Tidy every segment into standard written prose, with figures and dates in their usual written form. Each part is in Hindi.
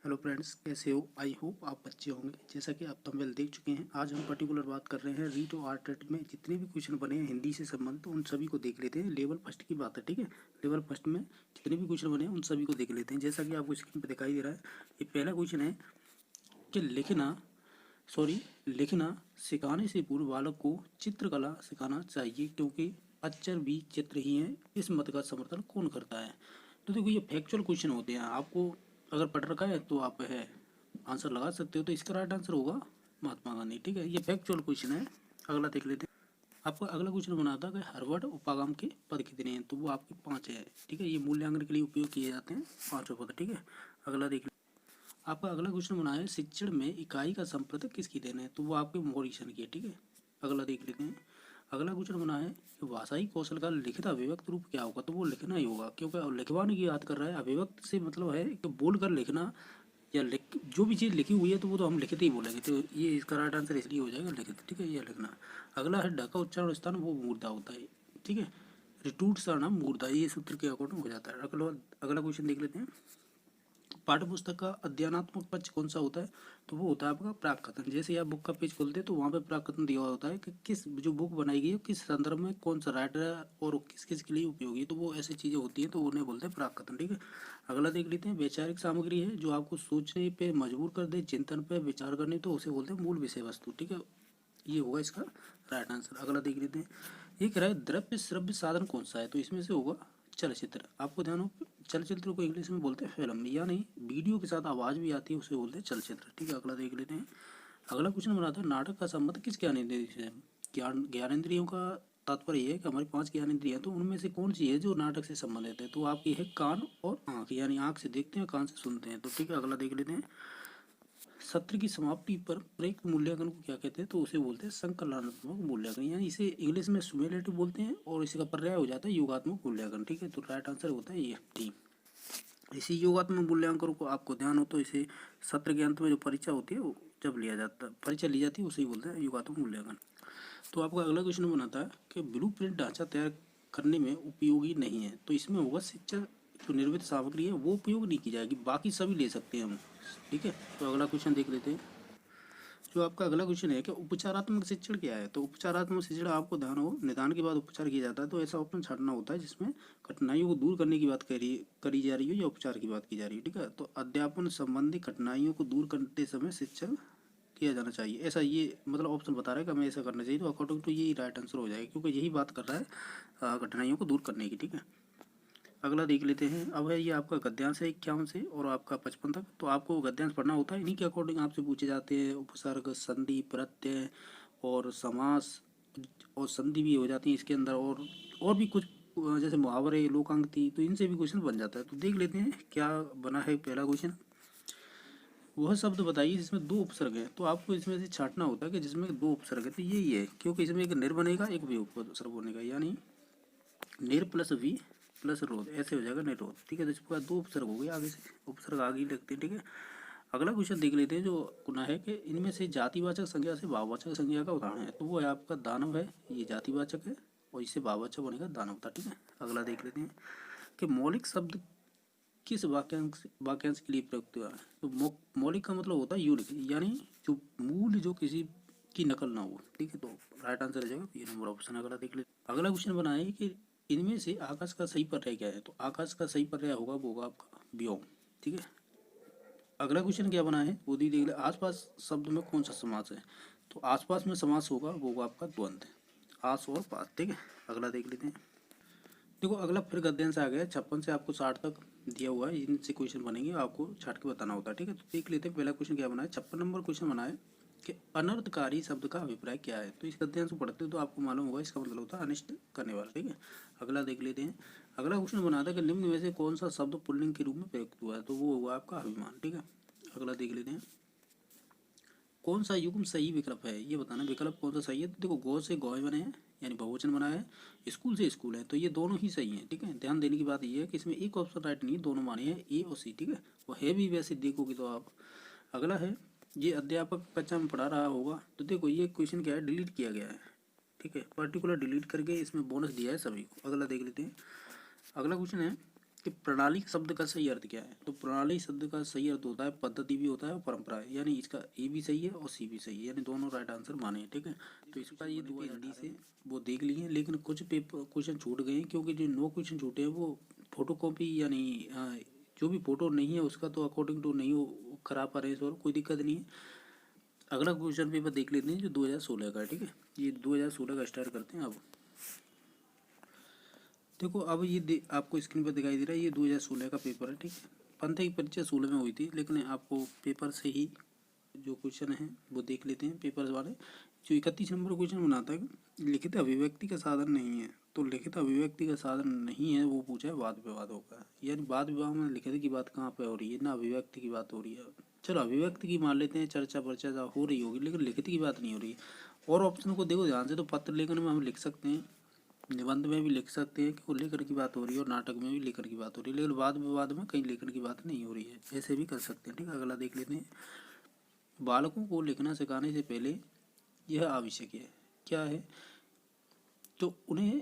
हेलो फ्रेंड्स, कैसे हो? आई होप आप अच्छे होंगे। जैसा कि आप थंबनेल देख चुके हैं, आज हम पर्टिकुलर बात कर रहे हैं रीड और आर्ट रेट में जितने भी क्वेश्चन बने हैं हिंदी से संबंधित उन सभी को देख लेते हैं। लेवल फर्स्ट की बात है, ठीक है। लेवल फर्स्ट में जितने भी क्वेश्चन बने हैं उन सभी को देख लेते हैं। जैसा कि आपको स्क्रीन पर दिखाई दे रहा है, ये पहला क्वेश्चन है कि लिखना सिखाने से पूर्व बालक को चित्रकला सिखाना चाहिए क्योंकि अक्षर भी चित्र ही हैं। इस मत का समर्थन कौन करता है? तो देखो, ये फैक्चुअल क्वेश्चन होते हैं। आपको अगर पढ़ रखा है तो आप आंसर लगा सकते हो। तो इसका राइट आंसर होगा महात्मा गांधी, ठीक है। ये फैक्चुअल क्वेश्चन है। अगला देख लेते हैं। आपका अगला क्वेश्चन बना था कि हरवर्ड उपागम के पद कितने हैं? तो वो आपके 5 है, ठीक है। ये मूल्यांकन के लिए उपयोग किए जाते हैं 5 पद, ठीक है। अगला देख आपका अगला क्वेश्चन बना है शिक्षण में इकाई का संप्रदाय किसकी देन है? तो वो आपके मॉरिसन की है, ठीक है। अगला देख लेते हैं। अगला क्वेश्चन बना है कि भाषाई कौशल का लिखित अभिव्यक्त रूप क्या होगा? तो वो लिखना ही होगा, क्योंकि लिखवाने की बात कर रहा है। अभिव्यक्त से मतलब है कि बोल कर लिखना या लिख, जो भी चीज़ लिखी हुई है तो वो तो हम लिखित ही बोलेंगे। तो ये इसका राइट आंसर इसलिए हो जाएगा लिखित, ठीक है। ये लिखना। अगला है ढका उच्चारण स्थान वो मूर्धा होता है, ठीक है। रिटूट सरनाम मूर्धा, ये सूत्र के अकॉर्डिंग हो जाता है। अगला क्वेश्चन देख लेते हैं। पाठ्य पुस्तक का अध्ययनात्मक पक्ष कौन सा होता है? तो वो होता है आपका प्राक कथन। जैसे आप बुक का पेज खोलते हैं तो वहाँ पे प्राक कथन दिया हुआ होता है कि किस जो बुक बनाई गई है किस संदर्भ में कौन सा राइटर है और किस किस के लिए उपयोगी है। तो वो ऐसी चीज़ें होती हैं तो उन्हें बोलते हैं प्राक कथन, ठीक है। अगला देख लेते हैं। वैचारिक सामग्री है जो आपको सोचने पे मजबूर कर दे, चिंतन पे विचार करने, तो उसे बोलते हैं मूल विषय वस्तु, ठीक है। ये होगा इसका राइट आंसर। अगला देख लेते हैं। ये कह रहा है द्रव्य श्रव्य साधन कौन सा है? तो इसमें से होगा चलचित्र। आपको ध्यान हो, चलचित्र को इंग्लिश में बोलते हैं फिल्म, या नहीं वीडियो के साथ आवाज़ भी आती है उसे बोलते हैं चलचित्र, ठीक है। अगला देख लेते हैं। अगला क्वेश्चन बनाता है नाटक का संबंध किस ज्ञानेंद्रिय से है? ज्ञानेंद्रियों का तात्पर्य ये है कि हमारी 5 ज्ञानेंद्रिय है, तो उनमें से कौन सी है जो नाटक से संबंधित है? तो आपकी है कान और आँख, यानी आँख से देखते हैं कान से सुनते हैं, तो ठीक है। अगला देख लेते हैं। सत्र की समाप्ति पर प्रयुक्त मूल्यांकन को क्या कहते हैं? तो उसे बोलते हैं संकलनात्मक मूल्यांकन, यानी इसे इंग्लिश में सुमेलेटिव बोलते हैं और इसका पर्याय हो जाता है योगात्मक मूल्यांकन, ठीक है। तो राइट आंसर होता है ये डी। इसी योगात्मक मूल्यांकन को आपको ध्यान हो तो इसे सत्र के अंत में जो परीक्षा होती है वो जब लिया जाता है, परीक्षा ली जाती है, उसे ही बोलते हैं योगात्मक मूल्यांकन। तो आपका अगला क्वेश्चन बनाता है कि ब्लू प्रिंट ढांचा तैयार करने में उपयोगी नहीं है। तो इसमें होगा शिक्षण जो निर्मित सामग्री है वो उपयोग नहीं की जाएगी, बाकी सभी ले सकते हैं हम, ठीक है। तो अगला क्वेश्चन देख लेते हैं। जो आपका अगला क्वेश्चन है कि उपचारात्मक शिक्षण क्या है? तो उपचारात्मक शिक्षण आपको ध्यान हो निदान के बाद उपचार किया जाता है, तो ऐसा ऑप्शन छाड़ना होता है जिसमें कठिनाइयों को दूर करने की बात करी जा रही हो या उपचार की बात की जा रही है, ठीक है। तो अध्यापन संबंधी कठिनाइयों को दूर करते समय शिक्षण किया जाना चाहिए, ऐसा ये मतलब ऑप्शन बता रहा है कि हमें ऐसा करना चाहिए। तो अकॉर्डिंग टू ये राइट आंसर हो जाएगा क्योंकि यही बात कर रहा है कठिनाइयों को दूर करने की, ठीक है। अगला देख लेते हैं। अब है ये आपका गद्यांश है 51 से और आपका 55 तक। तो आपको गद्यांश पढ़ना होता है, इन्हीं के अकॉर्डिंग आपसे पूछे जाते हैं उपसर्ग, संधि, प्रत्यय और समास और संधि भी हो जाती है इसके अंदर, और भी कुछ जैसे मुहावरे, लोकांगती, तो इनसे भी क्वेश्चन बन जाता है। तो देख लेते हैं क्या बना है पहला क्वेश्चन। वह शब्द बताइए जिसमें 2 उपसर्ग हैं। तो आपको इसमें से छांटना होता है कि जिसमें 2 उपसर्ग है, तो यही है क्योंकि इसमें एक निर बनेगा एक वियोगपद बनेगा, यानी निर प्लस वी प्लस रोध, ऐसे हो जाएगा निरोध, ठीक है। तो इसके बाद 2 उपसर्ग हो गए, आगे से उपसर्ग आगे ही लगते हैं, ठीक है। अगला क्वेश्चन देख लेते हैं जो गुना है कि इनमें से जातिवाचक संज्ञा से भाववाचक संज्ञा का उदाहरण है। तो वो है आपका दानव है, ये जातिवाचक है और इससे भाववाचक बनेगा दानवता, ठीक है। अगला देख लेते हैं कि मौलिक शब्द किस वाक्यांश के लिए प्रयुक्त हुआ है? तो मौलिक का मतलब होता है यूनिक, यानी जो मूल जो किसी की नकल ना हो, ठीक है। तो राइट आंसर हो जाएगा ये नंबर ऑप्शन। अगला देख ले। अगला क्वेश्चन बना है कि इनमें से आकाश का सही पर्याय क्या है? तो आकाश का सही पर्याय होगा वो होगा आपका व्योम, ठीक है। अगला क्वेश्चन क्या बना है वो दी देख ले। आसपास शब्द में कौन सा समास है? तो आसपास में समास होगा वो होगा आपका द्वंद्व, आस और पास, ठीक है। अगला देख लेते हैं। देखो अगला फिर गद्यांश आ गया 56 से आपको 60 तक दिया हुआ है, इनसे क्वेश्चन बनेंगे, आपको छाट के बताना होता है, ठीक है। तो देख लेते हैं पहला क्वेश्चन क्या बना है। 56 नंबर क्वेश्चन बना है कि अनर्थकारी शब्द का अभिप्राय क्या है? तो इस गद्यांश को पढ़ते हो तो आपको मालूम होगा इसका मतलब होता है अनिष्ट करने वाला, ठीक है। अगला देख लेते हैं। अगला क्वेश्चन बना था कि निम्न में से कौन सा शब्द पुल्लिंग के रूप में प्रयुक्त हुआ है? तो वो हुआ आपका अभिमान, ठीक है। अगला देख लेते हैं। कौन सा युग्म सही विकल्प है ये बताना, विकल्प कौन सा सही है? तो देखो गौ से गौए बने हैं यानी बहुवचन बना है, स्कूल से स्कूल है, तो ये दोनों ही सही हैं, ठीक है। ध्यान देने की बात ये है कि इसमें एक ऑप्शन राइट नहीं है, दोनों माने हैं ए और सी, ठीक है। वो है भी वैसे देखोगे तो आप। अगला है ये अध्यापक कक्षा में पढ़ा रहा होगा। तो देखो ये क्वेश्चन क्या है, डिलीट किया गया है, ठीक है, पर्टिकुलर डिलीट करके इसमें बोनस दिया है सभी को। अगला देख लेते हैं। अगला क्वेश्चन है कि प्रणाली शब्द का सही अर्थ क्या है। तो प्रणाली शब्द का सही अर्थ होता है पद्धति भी होता है और परंपरा है, यानी इसका ए भी सही है और सी भी सही है, यानी दोनों राइट आंसर माने, ठीक है। तो इसका ये 2018 से वो देख लिए हैं, लेकिन कुछ पेपर क्वेश्चन छूट गए हैं, क्योंकि जो 9 क्वेश्चन छूटे हैं वो फोटो कॉपी यानी जो भी फोटो नहीं है उसका तो अकॉर्डिंग टू नहीं वो करा पा रहे हैं, और कोई दिक्कत नहीं है। अगला क्वेश्चन पेपर देख लेते हैं जो 2016 का है, ठीक है। ये 2016 का स्टार्ट करते हैं। अब देखो, अब ये आपको स्क्रीन पर दिखाई दे रहा है, ये 2016 का पेपर है, ठीक है। पंथ की परीक्षा 16 में हुई थी, लेकिन आपको पेपर से ही जो क्वेश्चन है वो देख लेते हैं पेपर वाले। जो 31 नंबर क्वेश्चन बनाता है, लिखित अभिव्यक्ति का साधन नहीं है। तो लिखित अभिव्यक्ति का साधन नहीं है वो पूछा है वाद विवादों का, यानी वाद विवाद में लिखित की बात कहाँ पे हो रही है, ना अभिव्यक्ति की बात हो रही है। चलो अभिव्यक्ति की मान लेते हैं, चर्चा परिचर्चा हो रही होगी, लेकिन लिखित की बात नहीं हो रही है। और ऑप्शन को देखो ध्यान से, तो पत्र लेखन में हम लिख सकते हैं, निबंध में भी लिख सकते हैं कि वो लेखन की बात हो रही है, और नाटक में भी लेखन की बात हो रही है, लेकिन वाद विवाद में कहीं लेखन की बात नहीं हो रही है। ऐसे भी कर सकते हैं, ठीक है। अगला देख लेते हैं। बालकों को लिखना सिखाने से पहले यह आवश्यक है, क्या है, तो उन्हें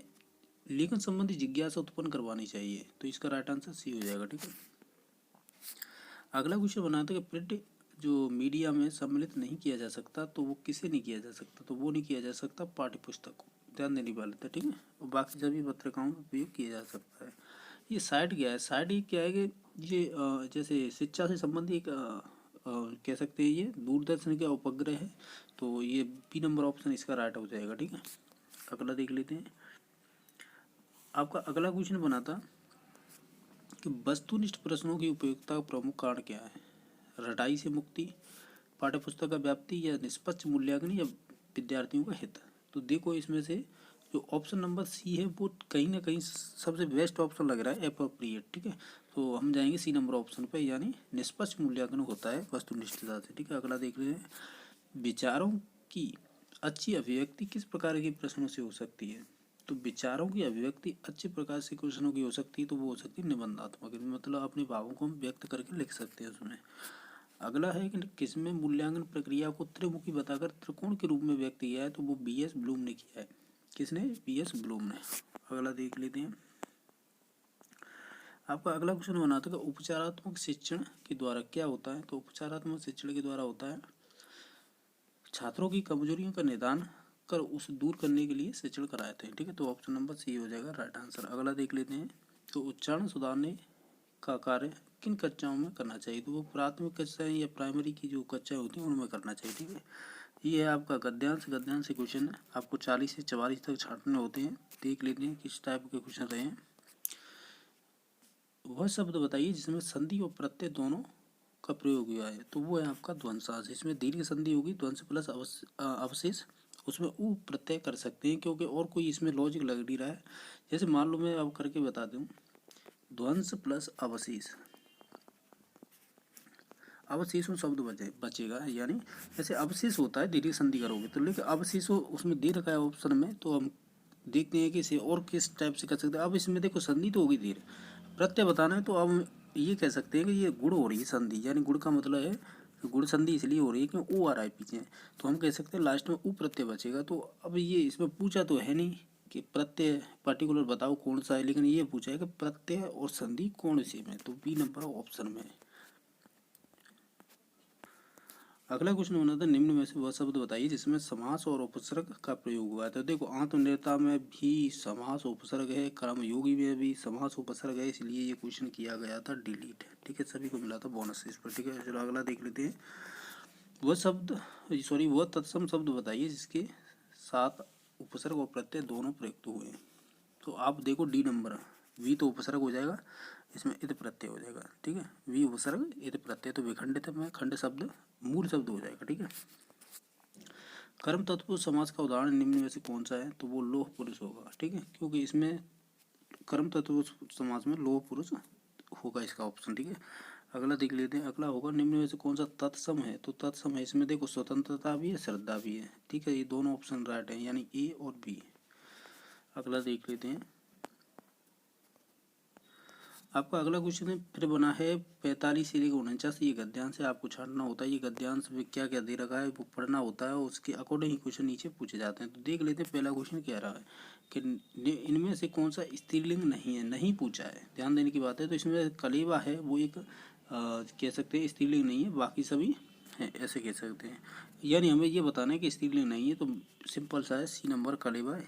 लेखन संबंधी जिज्ञासा उत्पन्न करवानी चाहिए। तो इसका राइट आंसर सी हो जाएगा, ठीक है। अगला क्वेश्चन बनाते हैं कि प्रिंट जो मीडिया में सम्मिलित नहीं किया जा सकता, तो वो किसे नहीं किया जा सकता, तो वो नहीं किया जा सकता पाठ्य पुस्तक को, ध्यान देने वाले था, ठीक है। और बाकी सभी पत्रिकाओं में उपयोग किया जा सकता है। ये साइट क्या है, साइट ये क्या है कि ये जैसे शिक्षा से संबंधित एक कह सकते हैं, ये दूरदर्शन का उपग्रह है। तो ये बी नंबर ऑप्शन इसका राइट हो जाएगा, ठीक है। अगला देख लेते हैं। आपका अगला क्वेश्चन बना था कि वस्तुनिष्ठ प्रश्नों की उपयोगिता का प्रमुख कारण क्या है। रटाई से मुक्ति, पाठ्यपुस्तक का व्याप्ति, या निष्पक्ष मूल्यांकन, या विद्यार्थियों का हित। तो देखो इसमें से जो ऑप्शन नंबर सी है वो कहीं ना कहीं सबसे बेस्ट ऑप्शन लग रहा है, एप्रोप्रिएट, ठीक है। तो हम जाएंगे सी नंबर ऑप्शन पे, यानी निष्पक्ष मूल्यांकन होता है वस्तुनिष्ठता से, ठीक है। अगला देख रहे हैं। विचारों की अच्छी अभिव्यक्ति किस प्रकार के प्रश्नों से हो सकती है। तो विचारों की अभिव्यक्ति अच्छे प्रकार से क्वेश्चनों की हो सकती है, तो वो हो सकती है निबंधात्मक, मतलब अपने भावों को हम व्यक्त करके लिख सकते हैं उसमें। अगला है कि किसमें मूल्यांकन प्रक्रिया को त्रिमुखी बताकर त्रिकोण के रूप में व्यक्त किया है, तो वो बी.एस. ब्लूम ने किया है। किसने, बी.एस. ब्लूम ने। अगला देख लेते हैं। आपका अगला क्वेश्चन बनाता है उपचारात्मक शिक्षण के द्वारा क्या होता है। तो उपचारात्मक शिक्षण के द्वारा होता है छात्रों की कमजोरियों का निदान कर उसे दूर करने के लिए शिक्षण कराते हैं, ठीक है। तो ऑप्शन नंबर सी हो जाएगा राइट आंसर। अगला देख लेते हैं। तो उच्चारण सुधारने का कार्य किन कक्षाओं में करना चाहिए। तो वो प्राथमिक कक्षाएं या प्राइमरी की जो कक्षाएं होती हैं उनमें करना चाहिए, ठीक है। ये है आपका गद्यांश से क्वेश्चन है, आपको 40 से 44 तक छांटने होते हैं। देख लेते हैं किस टाइप के क्वेश्चन रहे हैं। वह शब्द बताइए जिसमें संधि और प्रत्यय दोनों का प्रयोग हुआ है। तो वो है आपका ध्वंसांश। इसमें दीर्घ संधि होगी, ध्वंस प्लस अवशेष, उसमें ऊ प्रत्यय कर सकते हैं, क्योंकि और कोई इसमें लॉजिक लग नहीं रहा है। जैसे मान लो मैं अब करके बता दूं, ध्वंस प्लस अवशेष, अवशेषों शब्द बचेगा, यानी जैसे अवशेष होता है दीर्घ संधि करोगे तो, लेकिन अवशेषों उसमें दे रखा है ऑप्शन में, तो हम देखते हैं कि इसे और किस टाइप से कर सकते हैं। अब इसमें देखो संधि तो होगी दीर्घ, प्रत्यय बताना है, तो अब ये कह सकते हैं कि ये गुण हो रही है संधि, यानी गुण का मतलब है गुण संधि इसलिए हो रही है क्योंकि ओ आ रहा है पीछे, तो हम कह सकते हैं लास्ट में ऊ प्रत्यय बचेगा। तो अब ये इसमें पूछा तो है नहीं कि प्रत्यय पर्टिकुलर बताओ कौन सा है, लेकिन ये पूछा है कि प्रत्यय और संधि कौन से में, तो बी नंबर ऑप्शन में। अगला क्वेश्चन होना था निम्न में से वह शब्द बताइए जिसमें समास और उपसर्ग का प्रयोग हुआ है। तो देखो आत्मनिर्भरता में भी समास उपसर्ग है, कर्मयोगी में भी समास उपसर्ग है, इसलिए ये क्वेश्चन किया गया था डिलीट, ठीक है। सभी को मिला था बोनस इस पर, ठीक है। चलो अगला देख लेते हैं। वह तत्सम शब्द बताइए जिसके साथ उपसर्ग और प्रत्यय दोनों प्रयुक्त हुए हैं। तो आप देखो डी नंबर, वी तो उपसर्ग हो जाएगा, इसमें इत प्रत्यय हो जाएगा, ठीक है। वी उपसर्ग इत प्रत्यय, तो विखंडित में खंड शब्द मूल शब्द हो जाएगा, ठीक है। कर्म तत्पुरुष समास का उदाहरण निम्न में से कौन सा है। तो वो लोह पुरुष होगा, ठीक है, क्योंकि इसमें कर्म तत्पुरुष समास में लोह पुरुष होगा इसका ऑप्शन, ठीक है। अगला देख लेते हैं। अगला होगा निम्न में से कौन सा तत्सम है। तो तत्सम है, इसमें देखो स्वतंत्रता भी है, श्रद्धा भी है, ठीक है। ये दोनों ऑप्शन राइट है, यानी ए और बी। अगला देख लेते हैं। आपका अगला क्वेश्चन है फिर बना है 45 से लेकर 49, ये गद्यांश है, आपको छांटना होता है। ये गद्यांश में क्या क्या दे रखा है वो पढ़ना होता है, उसके अकॉर्डिंग ही क्वेश्चन नीचे पूछे जाते हैं। तो देख लेते हैं पहला क्वेश्चन क्या रहा है कि इनमें से कौन सा स्त्रीलिंग नहीं है, नहीं पूछा है, ध्यान देने की बात है। तो इसमें कलेवा है वो एक कह सकते हैं स्त्रीलिंग नहीं है, बाकी सभी है, ऐसे कह सकते हैं। यानी हमें ये बताना है कि स्त्रीलिंग नहीं है, तो सिंपल सा है, सी नंबर कलेवा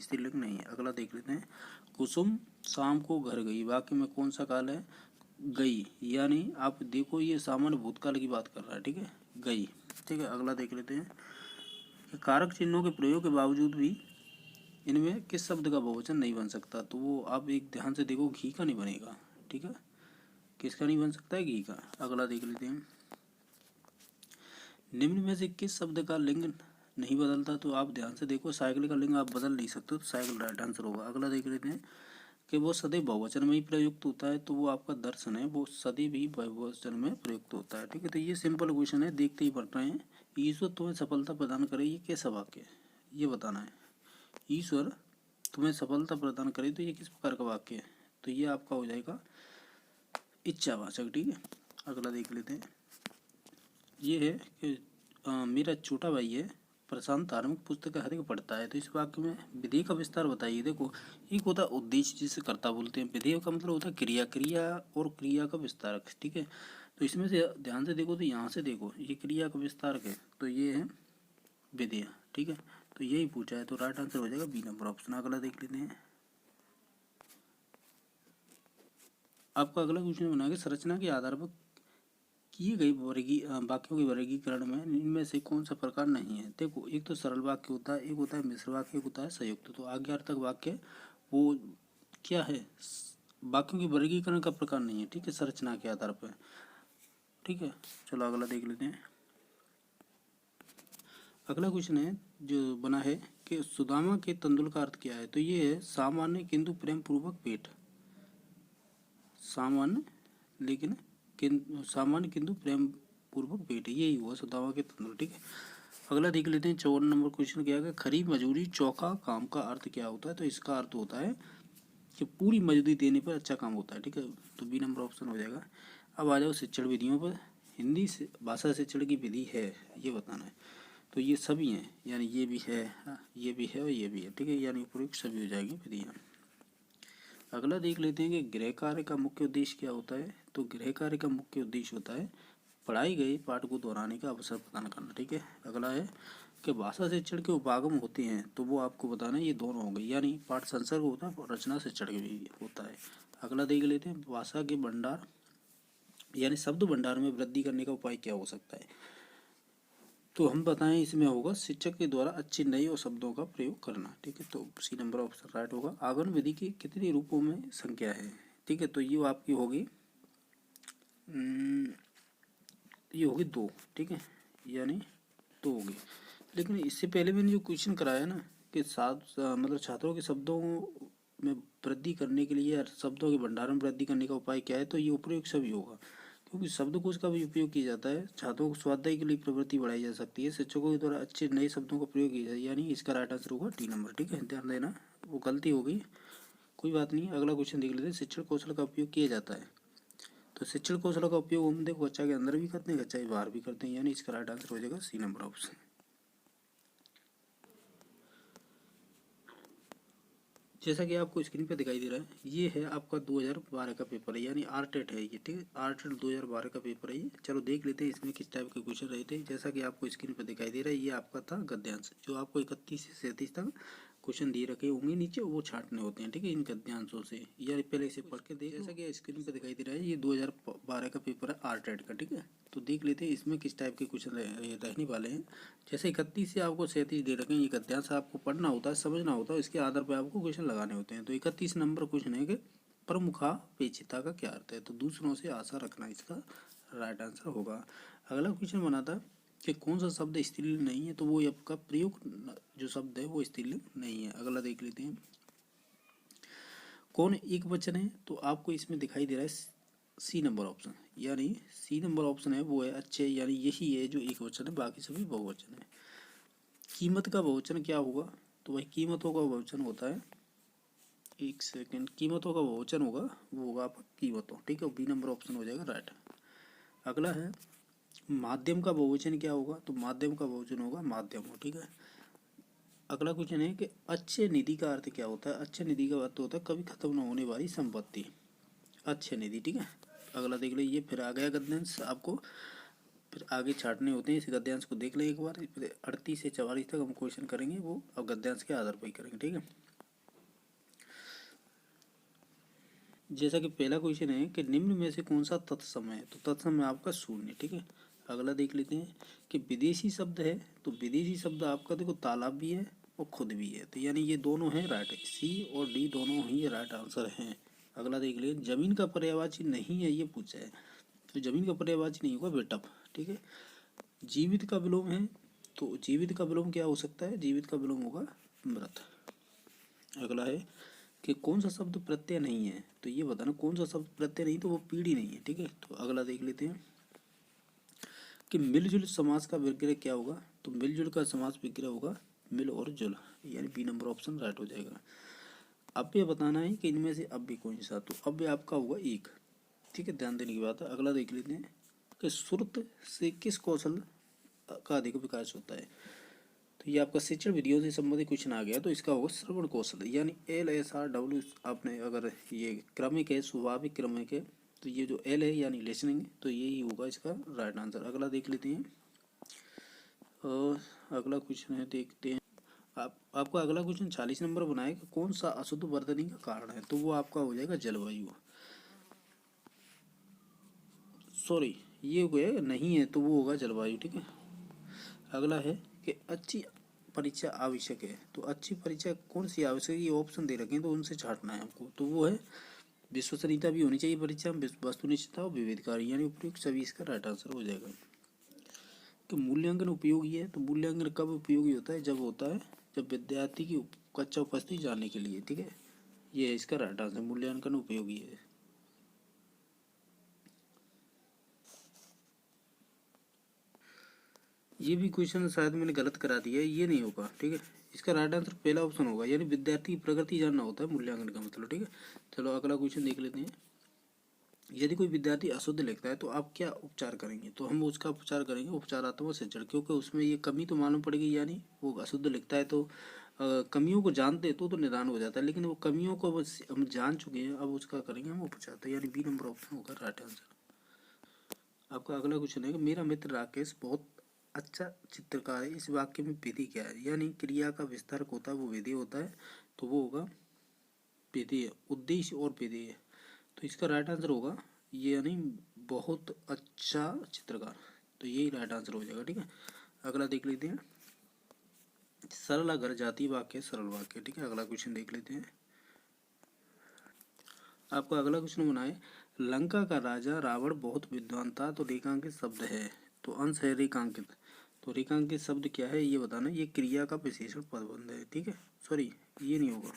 स्त्रीलिंग नहीं है। अगला देख लेते हैं, कुसुम शाम को घर गई, वाक्य में कौन सा काल है, गई। यानी आप देखो ये सामान्य भूतकाल की बात कर रहा है, ठीक है, गई, ठीक है। अगला देख लेते हैं कि कारक चिन्हों के प्रयोग के बावजूद भी इनमें किस शब्द का बहुवचन नहीं बन सकता। तो वो आप एक ध्यान से देखो, घी का नहीं बनेगा, ठीक है, किसका नहीं बन सकता है, घी का। अगला देख लेते हैं, निम्न में से किस शब्द का लिंग नहीं बदलता। तो आप ध्यान से देखो, साइकिल का लिंग आप बदल नहीं सकते, तो साइकिल राइट आंसर होगा। अगला देख लेते हैं कि वो सदैव बहुवचन में ही प्रयुक्त होता है। तो वो आपका दर्शन है, वो सदैव ही बहुवचन में प्रयुक्त होता है, ठीक है। तो ये सिंपल क्वेश्चन है, देखते ही पढ़ रहे हैं। ईश्वर तुम्हें सफलता प्रदान करे, ये कैसा वाक्य है, ये बताना है। ईश्वर तुम्हें सफलता प्रदान करे, तो ये किस प्रकार का वाक्य है, तो ये आपका हो जाएगा इच्छावाचक, ठीक है। अगला देख लेते हैं, ये है कि मेरा छोटा भाई है प्रशांत धार्मिक पुस्तक हर एक पढ़ता है। तो इस वाक्य में विधेय का विस्तार बताइए। देखो, एक होता है उद्देश्य जिसे कर्ता बोलते हैं, विधेय का मतलब होता है क्रिया, क्रिया और क्रिया का विस्तारक, ठीक है। तो इसमें से ध्यान से देखो, तो यहाँ से देखो ये क्रिया का विस्तारक है, तो ये है विधेय, ठीक है। तो यही पूछा है, तो राइट आंसर हो जाएगा बी नंबर ऑप्शन। अगला देख लेते हैं, आपका अगला क्वेश्चन बना के संरचना के आधार पर किए गए वाक्यों के वर्गीकरण में इनमें से कौन सा प्रकार नहीं है। देखो, एक तो सरल वाक्य होता है, एक होता है मिश्र वाक्य, एक होता है संयुक्त। तो आज्ञार्थक वाक्य वो क्या है, वाक्यों के वर्गीकरण का प्रकार नहीं है, ठीक है, संरचना के आधार पर, ठीक है। चलो अगला देख लेते हैं, अगला क्वेश्चन है जो बना है कि सुदामा के तंदुल का अर्थ क्या है। तो ये है सामान्य किंतु प्रेम पूर्वक पेट, सामान्य लेकिन सामान्य किंतु प्रेम पूर्वक पेट, यही हुआ सुदामा के तंदुल, ठीक है। अगला देख लेते हैं 54 नंबर क्वेश्चन क्या है, खरी मजूरी चौका काम का अर्थ क्या होता है। तो इसका अर्थ होता है कि पूरी मजदूरी देने पर अच्छा काम होता है, ठीक है। तो बी नंबर ऑप्शन हो जाएगा। अब आ जाओ शिक्षण विधियों पर, हिंदी से भाषा शिक्षण की विधि है, ये बताना है। तो ये सभी हैं, यानी ये भी है, ये भी है और ये भी है, ठीक है, यानी उपयुक्त सभी हो जाएगी विधियाँ। अगला देख लेते हैं कि गृह कार्य का मुख्य उद्देश्य क्या होता है। तो गृह कार्य का मुख्य उद्देश्य होता है पढ़ाई गई पाठ को दोहराने का अवसर प्रदान करना, ठीक है। अगला है कि भाषा शिक्षण के उपागम होते हैं, तो वो आपको बताना है, ये दोनों हो गए, यानी पाठ संसर्ग होता है और रचना शिक्षण भी होता है। अगला देख लेते हैं, भाषा के भंडार यानी शब्द भंडार में वृद्धि करने का उपाय क्या हो सकता है। तो हम बताएं, इसमें होगा शिक्षक के द्वारा अच्छे नए और शब्दों का प्रयोग करना, ठीक है। तो सी नंबर ऑप्शन राइट होगा। आगमन विधि के कितने रूपों में संख्या है, ठीक है। तो ये आपकी होगी ये होगी 2, ठीक है, यानी 2 होगी। लेकिन इससे पहले मैंने जो क्वेश्चन कराया ना कि मतलब छात्रों के शब्दों में वृद्धि करने के लिए या शब्दों के भंडार में वृद्धि करने का उपाय क्या है, तो ये उपयोग सभी होगा, क्योंकि शब्दकोश का भी उपयोग किया जाता है, छात्रों को स्वाध्याय के लिए प्रवृत्ति बढ़ाई जा सकती है, शिक्षकों के द्वारा अच्छे नए शब्दों का प्रयोग किया जाए, यानी इसका राइट आंसर होगा डी नंबर, ठीक है। ध्यान देना, वो गलती हो गई, कोई बात नहीं। अगला क्वेश्चन देख लेते हैं, शिक्षण कौशल का उपयोग किया जाता है। तो शिक्षण कौशल का उपयोग हम देखो कक्षा के अंदर भी करते हैं, कक्षा के बाहर भी करते हैं, यानी इसका राइट आंसर हो जाएगा सी नंबर ऑप्शन। जैसा कि आपको स्क्रीन पे दिखाई दे रहा है, ये है आपका 2012 का पेपर है, यानी आरटेट है ये, ठीक है, आरटेट 2012 का पेपर है ये। चलो देख लेते हैं इसमें किस टाइप के क्वेश्चन रहे थे। जैसा कि आपको स्क्रीन पे दिखाई दे रहा है, ये आपका था गद्यांश, जो आपको 31 से 37 तक क्वेश्चन दिए रखे होंगे नीचे, वो छांटने होते हैं, ठीक है, इन गद्यांशों से, या पहले इसे पढ़ के देख। जैसा कि स्क्रीन पे दिखाई दे रहा है, ये 2012 का पेपर है आरटेट का, ठीक है। तो देख लेते हैं इसमें किस टाइप के क्वेश्चन रहने वाले हैं। जैसे 31 से आपको 37 दे रखे हैं, ये गद्यांश आपको पढ़ना होता है, समझना होता है, इसके आधार पर आपको क्वेश्चन लगाने होते हैं। तो 31 नंबर क्वेश्चन है कि प्रमुखापेक्षिता का क्या अर्थ है। तो दूसरों से आशा रखना इसका राइट आंसर होगा। अगला क्वेश्चन बना था कि कौन सा शब्द स्त्रीलिंग नहीं है। तो वो आपका प्रयोग जो शब्द है वो स्त्रीलिंग नहीं है। अगला देख लेते हैं, कौन एक वचन है। तो आपको इसमें दिखाई दे रहा है सी नंबर ऑप्शन, यानी सी नंबर ऑप्शन है वो है अच्छे, यानी यही है जो एक वचन है, बाकी सभी बहुवचन है। कीमत का बहुवचन क्या होगा। तो वही कीमतों का बहुवचन होता है एक सेकेंड, कीमतों का बहुवचन होगा, वो होगा आपका कीमतों, ठीक है। बी नंबर ऑप्शन हो जाएगा राइट। अगला है माध्यम का बहुवचन क्या होगा, तो माध्यम का बहुवचन होगा माध्यमों, ठीक है। अगला क्वेश्चन है कि अच्छे निधि का अर्थ क्या होता है। अच्छे निधि का अर्थ होता है कभी खत्म न होने वाली संपत्ति, अच्छे निधि, ठीक है। अगला देख लीजिए, फिर आ गया गद्यांश, आपको फिर आगे छाटने होते हैं, इस गद्यांश को देख लें एक बार। फिर 38 से 44 तक हम क्वेश्चन करेंगे, वो अब गद्यांश के आधार पर ही करेंगे, ठीक है। जैसा कि पहला क्वेश्चन है कि निम्न में से कौन सा तत्सम है, तो तत्सम है आपका शून्य, ठीक है। अगला देख लेते हैं कि विदेशी शब्द है, तो विदेशी शब्द आपका देखो तालाब भी है और खुद भी है, तो यानी ये दोनों हैं राइट, सी और डी दोनों ही राइट आंसर हैं। अगला देख लीजिए, जमीन का पर्यायवाची नहीं है, ये पूछा है, तो जमीन का पर्यायवाची नहीं होगा बेटअप, ठीक है। जीवित का विलोम है, तो जीवित का विलोम क्या हो सकता है, जीवित का विलोम होगा मृत। अगला है कि कौन सा शब्द प्रत्यय नहीं है, तो ये बताना कौन सा शब्द प्रत्यय नहीं, तो वो पीढ़ी नहीं है, ठीक है। तो अगला देख लेते हैं कि मिलजुल समास का विग्रह क्या होगा, तो मिलजुल का समास विग्रह होगा मिल और जुल, यानी बी नंबर ऑप्शन राइट हो जाएगा। अब ये बताना है कि इनमें से अब भी कौन सा, तो अब भी आपका होगा एक, ठीक है, ध्यान देने की बात है। अगला देख लेते हैं कि श्रुत से किस कौशल का अधिक विकास होता है, तो ये आपका शिक्षण विधियों से संबंधित क्वेश्चन आ गया, तो इसका होगा श्रवण कौशल, यानी LSRW। आपने अगर ये क्रमिक है, स्वाभाविक क्रमिक है, तो ये जो L है यानी लिसनिंग, तो यही होगा इसका राइट आंसर। अगला देख लेते हैं, और अगला क्वेश्चन है, देखते हैं। आपका अगला क्वेश्चन 40 नंबर बनाए कि कौन सा अशुद्ध वर्तनी का कारण है, तो वो आपका हो जाएगा जलवायु, सॉरी ये हो गया नहीं है, तो वो होगा जलवायु, ठीक है। अगला है कि अच्छी परीक्षा आवश्यक है, तो अच्छी परीक्षा कौन सी आवश्यक है, ये ऑप्शन दे रखे हैं, तो उनसे छाटना है आपको, तो वो है विश्वसनीयता भी होनी चाहिए परीक्षा में, वस्तुनिष्ठता और विविधकारी, यानी उपयुक्त सभी इसका राइट आंसर हो जाएगा। कि मूल्यांकन उपयोगी है, तो मूल्यांकन कब उपयोगी होता है, जब होता है जब विद्यार्थी की कक्षा उपस्थिति जानने के लिए, ठीक है। ये है इसका राइट आंसर, मूल्यांकन उपयोगी है। ये भी क्वेश्चन शायद मैंने गलत करा दिया है, ये नहीं होगा, ठीक है। इसका राइट आंसर पहला ऑप्शन होगा, यानी विद्यार्थी की प्रगति जानना होता है मूल्यांकन का मतलब, ठीक है। चलो अगला क्वेश्चन देख लेते हैं। यदि कोई विद्यार्थी अशुद्ध लिखता है तो आप क्या उपचार करेंगे, तो हम उसका उपचार करेंगे उपचारात्मक शिक्षण, क्योंकि उसमें ये कमी तो मालूम पड़ेगी, यानी वो अशुद्ध लिखता है तो कमियों को जानते तो निदान हो जाता है, लेकिन वो कमियों को बस हम जान चुके हैं, अब उसका करेंगे हम उपचार, तो यानी बी नंबर ऑप्शन होगा राइट आंसर। आपका अगला क्वेश्चन है कि मेरा मित्र राकेश बहुत अच्छा चित्रकार है, इस वाक्य में विधि क्या है, यानी क्रिया का विस्तारक होता है वो विधि होता है, तो वो होगा विधि है, उद्देश्य और विधि है, तो इसका राइट आंसर होगा ये, यानी बहुत अच्छा चित्रकार, तो यही राइट आंसर हो जाएगा, ठीक है। अगला देख लेते हैं, सरल अगर जाति वाक्य सरल वाक्य, ठीक है। अगला क्वेश्चन देख लेते हैं। आपका अगला क्वेश्चन बनाए, लंका का राजा रावण बहुत विद्वान था, तो रेखांकित शब्द है, तो अंश है रेखांकित, तो रेखांकित शब्द क्या है ये बताना, ये क्रिया का विशेषण पदबंध है, ठीक है। सॉरी ये नहीं होगा,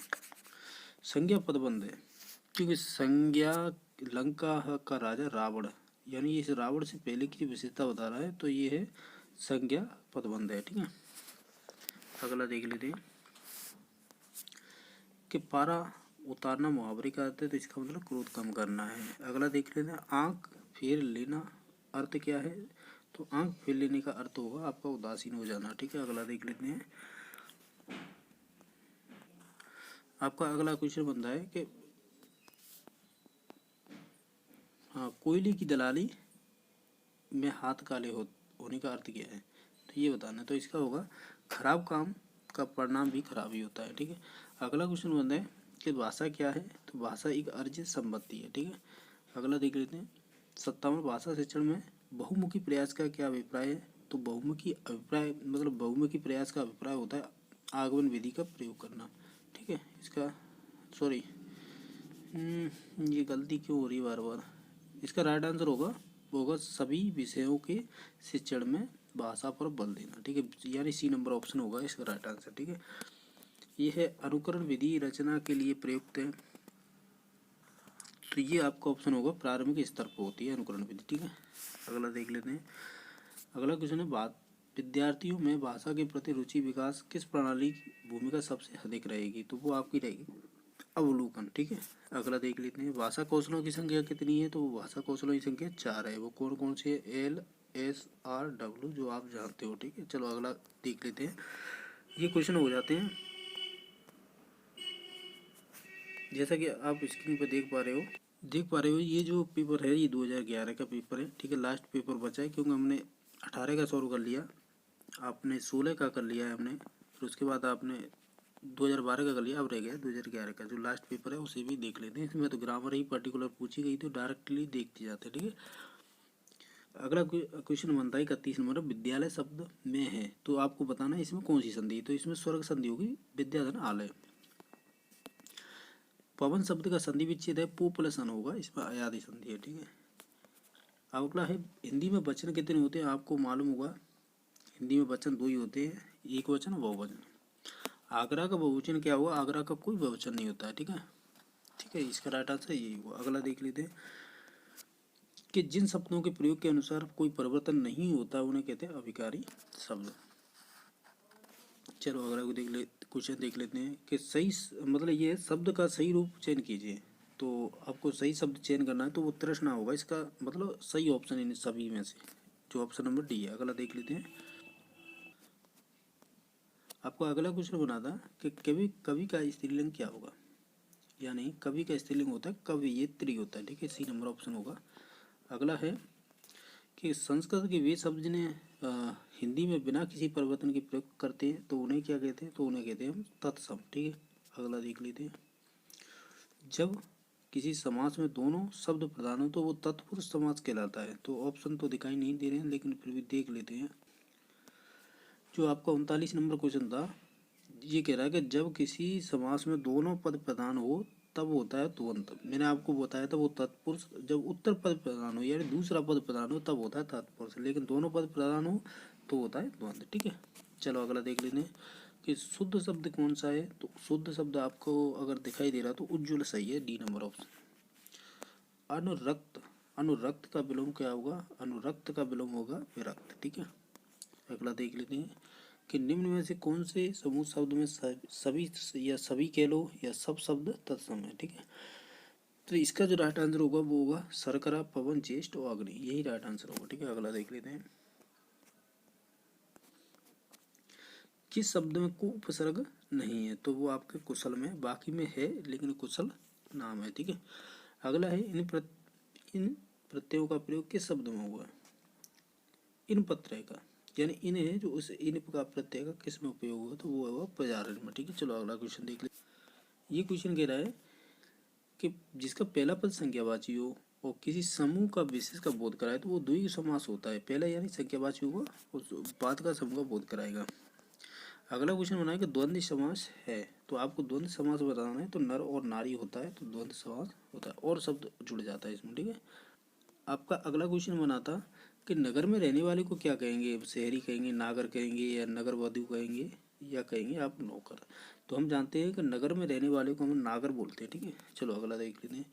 संज्ञा पदबंध है, क्योंकि संज्ञा लंका का राजा रावण, यानी इस रावण से पहले की विशेषता बता रहा है, तो ये है संज्ञा पदबंध है, ठीक है। अगला देख लेते हैं कि पारा उतारना मुहावरे का अर्थ है, तो इसका मतलब क्रोध कम करना है। अगला देख लेते हैं, आंख फेर लेना अर्थ क्या है, तो आंख फेर लेने का अर्थ होगा आपका उदासीन हो जाना, ठीक है। अगला देख लेते हैं। आपका अगला क्वेश्चन बनता है कि हाँ, कोयले की दलाली में हाथ काले होने का अर्थ क्या है, तो ये बताना है, तो इसका होगा खराब काम का परिणाम भी खराब ही होता है, ठीक है। अगला क्वेश्चन बनता है कि भाषा क्या है, तो भाषा एक अर्जित संपत्ति है, ठीक है। अगला देख लेते हैं, 57 भाषा शिक्षण में बहुमुखी प्रयास का क्या अभिप्राय है, तो बहुमुखी अभिप्राय मतलब बहुमुखी प्रयास का अभिप्राय होता है आगमन विधि का प्रयोग करना, ठीक है। इसका सॉरी ये गलती क्यों हो रही है बार बार, इसका राइट आंसर होगा सभी विषयों के शिक्षण में भाषा पर बल देना, ठीक है, यानी सी नंबर ऑप्शन होगा इसका राइट आंसर, ठीक है। ये है अनुकरण विधि रचना के लिए प्रयुक्त है, तो ये आपका ऑप्शन होगा प्रारंभिक स्तर पर होती है अनुकरण विधि, ठीक है। अगला देख लेते हैं। अगला क्वेश्चन है बात विद्यार्थियों में भाषा के प्रति रुचि विकास किस प्रणाली की भूमिका सबसे अधिक रहेगी, तो वो आपकी रहेगी अवलोकन। ठीक है, अगला देख लेते हैं, भाषा कौशलों की संख्या कितनी है? तो भाषा कौशलों की संख्या 4 है। वो कौन कौन से? LSRW, जो आप जानते हो। ठीक है, चलो अगला देख लेते हैं। ये क्वेश्चन हो जाते हैं, जैसा कि आप स्क्रीन पर देख पा रहे हो ये जो पेपर है ये 2011 का पेपर है। ठीक है, लास्ट पेपर बचा है क्योंकि हमने 18 का सॉल्व कर लिया, आपने 16 का कर लिया है हमने, फिर उसके बाद आपने 2012 का कर लिया, अब रह गया 2011 का जो लास्ट पेपर है, उसे भी देख लेते हैं। इसमें तो ग्रामर ही पर्टिकुलर पूछी गई तो डायरेक्टली देखते जाते हैं। ठीक है, अगला क्वेश्चन बनता है 31 नंबर, विद्यालय शब्द में है तो आपको बताना है इसमें कौन सी संधि है। तो इसमें स्वर्ग संधि होगी, विद्याधन आलय। पवन शब्द का संधि विच्छेद है पो प्लस अन होगा, इसमें अयादि संधि है। ठीक है, अगला है हिंदी में वचन कितने होते हैं? आपको मालूम होगा हिंदी में वचन 2 ही होते हैं, एक वचन बहुवचन। आगरा का बहुवचन क्या हुआ? आगरा का कोई बहुवचन नहीं होता है। ठीक है, इसका राइट आंसर यही हुआ। अगला देख लेते हैं कि जिन शब्दों के प्रयोग के अनुसार कोई परिवर्तन नहीं होता उन्हें कहते हैं अभिकारी शब्द। चलो अगला क्वेश्चन देख लेते हैं कि सही मतलब ये शब्द का सही रूप चयन कीजिए। तो आपको सही शब्द चयन करना है तो वो तृष्णा होगा, इसका मतलब सही ऑप्शन इन सभी में से जो ऑप्शन नंबर डी है। अगला देख लेते हैं, आपको अगला क्वेश्चन बना था कि कवि का स्त्रीलिंग क्या होगा, यानी कवि का स्त्रीलिंग होता है कवयित्री होता है। ठीक है, सी नंबर ऑप्शन होगा। अगला है कि संस्कृत के वे शब्द जिन्हें हिंदी में बिना किसी परिवर्तन के प्रयोग करते हैं तो उन्हें क्या कहते हैं? तो उन्हें कहते हैं हम तत्सम। ठीक है, अगला देख लेते हैं, जब किसी समास में दोनों शब्द प्रधान हो तो वो तत्पुरुष समास कहलाता है। तो ऑप्शन तो दिखाई नहीं दे रहे हैं लेकिन फिर भी देख लेते हैं। जो आपका 39 नंबर क्वेश्चन था ये कह रहा है कि जब किसी समास में दोनों पद प्रधान हो तब होता है द्वंद्व। मैंने आपको बताया था वो तत्पुरुष, जब उत्तर पद प्रधान हो यानी दूसरा पद प्रधान हो तब होता है तत्पुरुष, लेकिन दोनों पद प्रधान हो तो होता है द्वंद्व। ठीक है, चलो अगला देख लेते हैं कि शुद्ध शब्द कौन सा है। तो शुद्ध शब्द आपको अगर दिखाई दे रहा तो उज्ज्वल सही है, डी नंबर ऑप्शन। अनुरक्त, अनुरक्त का विलोम क्या होगा? अनुरक्त का विलोम होगा विरक्त। ठीक है, अगला देख लेते हैं कि निम्न में से कौन से समूह शब्द में सभी या सभी कह लो या सब शब्द तत्सम है। ठीक है, तो इसका जो राइट आंसर होगा वो होगा शर्करा, पवन, ज्येष्ठ और अग्नि, यही राइट आंसर होगा। ठीक है, अगला देख लेते हैं, किस शब्द में को उपसर्ग नहीं है? तो वो आपके कुशल में, बाकी में है लेकिन कुशल नाम है। ठीक है, अगला है इन प्रत्ययों का प्रयोग किस शब्द में हुआ? इन प्रत्यय का, यानी इन है जो उस इन का प्रत्यय का किस में उपयोग हुआ? तो वो है पर्यायरण में। ठीक है, चलो अगला क्वेश्चन देख ले। ये क्वेश्चन कह रहा है कि जिसका पहला पद संख्यावाची हो और किसी समूह का विशेष का बोध कराए तो वो द्विगु समास होता है। पहला यानी संख्यावाची होगा और बाद का समूह का बोध कराएगा। अगला क्वेश्चन बना है कि द्वंद्व समास है, तो आपको द्वंद्व समास बताना है। तो नर और नारी होता है तो द्वंद्व समास होता है और शब्द जुड़ जाता है इसमें। ठीक है, आपका अगला क्वेश्चन बना था कि नगर में रहने वाले को क्या कहेंगे? शहरी कहेंगे, नागर कहेंगे या नगर वधु कहेंगे या कहेंगे आप नौकर? तो हम जानते हैं कि नगर में रहने वाले को हम नागर बोलते हैं। ठीक है, चलो अगला देख लेते हैं,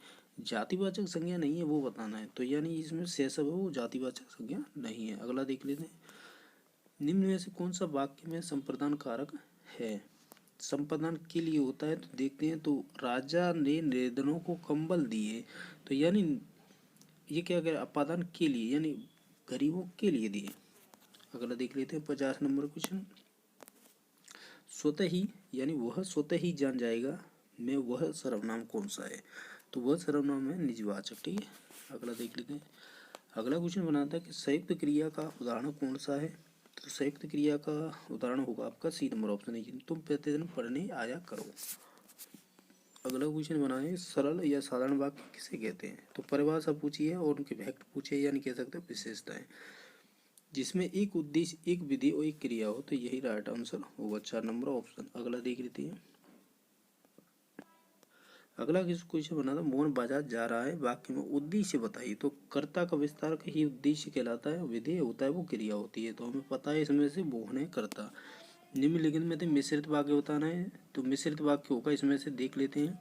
जातिवाचक संज्ञा नहीं है वो बताना है। तो यानी इसमें शैशव है वो जातिवाचक संज्ञा नहीं है। अगला देख लेते हैं, निम्न में से कौन सा वाक्य में संप्रदान कारक है? संप्रदान के लिए होता है तो देखते हैं, तो राजा ने निर्धनों को कंबल दिए, तो यानी ये क्या कह रहा है? अपादान के लिए यानी गरीबों के लिए दिए। अगला देख लेते हैं 50 नंबर क्वेश्चन, स्वतः ही यानी वह स्वतः ही जान जाएगा मैं वह सर्वनाम कौन सा है? तो वह सर्वनाम है निजवाचक। ठीक है, अगला देख लेते हैं, अगला क्वेश्चन बनाता है कि संयुक्त क्रिया का उदाहरण कौन सा है? तो संयुक्त क्रिया का उदाहरण होगा आपका सी नंबर ऑप्शन है, तुम प्रतिदिन पढ़ने आया करो। अगला क्वेश्चन बना है सरल या साधारण वाक्य किसे कहते हैं? तो परिभाषा पूछी है और उनके फैक्ट पूछे, यानी कह सकते हो विशेषताएं, जिसमें एक उद्देश्य, एक विधि और एक क्रिया हो, तो यही राइट आंसर होगा 4 नंबर ऑप्शन। अगला देख लेते हैं, अगला क्वेश्चन बना था मोहन बाजार जा रहा है, वाक्य में उद्देश्य बताइए। तो कर्ता का विस्तार का ही उद्देश्य कहलाता है, विधेय होता है वो क्रिया होती है। तो हमें पता है इसमें से मोहन है कर्ता। निम्नलिखित में से मिश्रित वाक्य बताना है, तो मिश्रित वाक्य होगा इसमें से देख लेते हैं।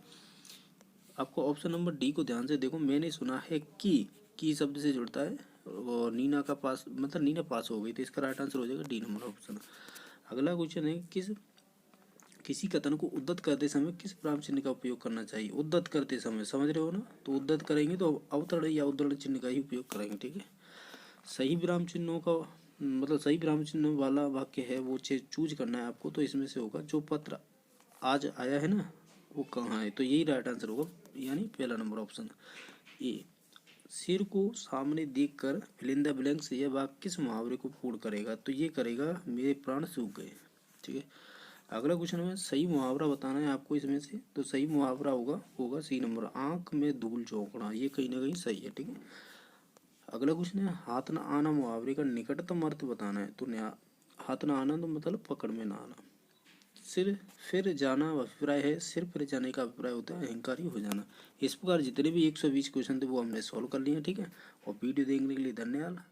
आपको ऑप्शन नंबर डी को ध्यान से देखो, मैंने सुना है कि शब्द से जुड़ता है और नीना का पास मतलब नीना पास हो गई, तो इसका राइट आंसर हो जाएगा डी नंबर ऑप्शन। अगला क्वेश्चन है किस किसी कथन को उद्धत करते समय किस विराम चिन्ह का उपयोग करना चाहिए? उद्धत करते समय, समझ रहे हो ना? तो उद्धत करेंगे तो अवतरण या उद्धरण चिन्ह का ही उपयोग करेंगे, ठीक है। सही विराम चिन्हों का मतलब सही विराम चिन्ह वाला वाक्य है वो चूज करना है आपको। तो इसमें से होगा जो पत्र आज आया है ना वो कहाँ है, तो यही राइट आंसर होगा, यानी पहला नंबर ऑप्शन ए। सिर को सामने देखकर फिल इन द ब्लैंक्स यह वाक्य किस मुहावरे को पूर्ण करेगा? तो ये करेगा मेरे प्राण सूख गए, ठीक है। अगला क्वेश्चन में सही मुहावरा बताना है आपको इसमें से। तो सही मुहावरा होगा सी नंबर, आंख में धूल झोंकना। ये कहीं ना कहीं सही है, ठीक है। अगला क्वेश्चन है हाथ न आना मुहावरे का निकटतम अर्थ बताना है। तो हाथ न आना तो मतलब पकड़ में ना आना। सिर फिर जाना अभिप्राय है, सिर फिर जाने का अभिप्राय होता है अहंकारी हो जाना। इस प्रकार जितने भी 120 क्वेश्चन थे वो हमने सॉल्व कर लिए, ठीक है। और वीडियो देखने के लिए धन्यवाद।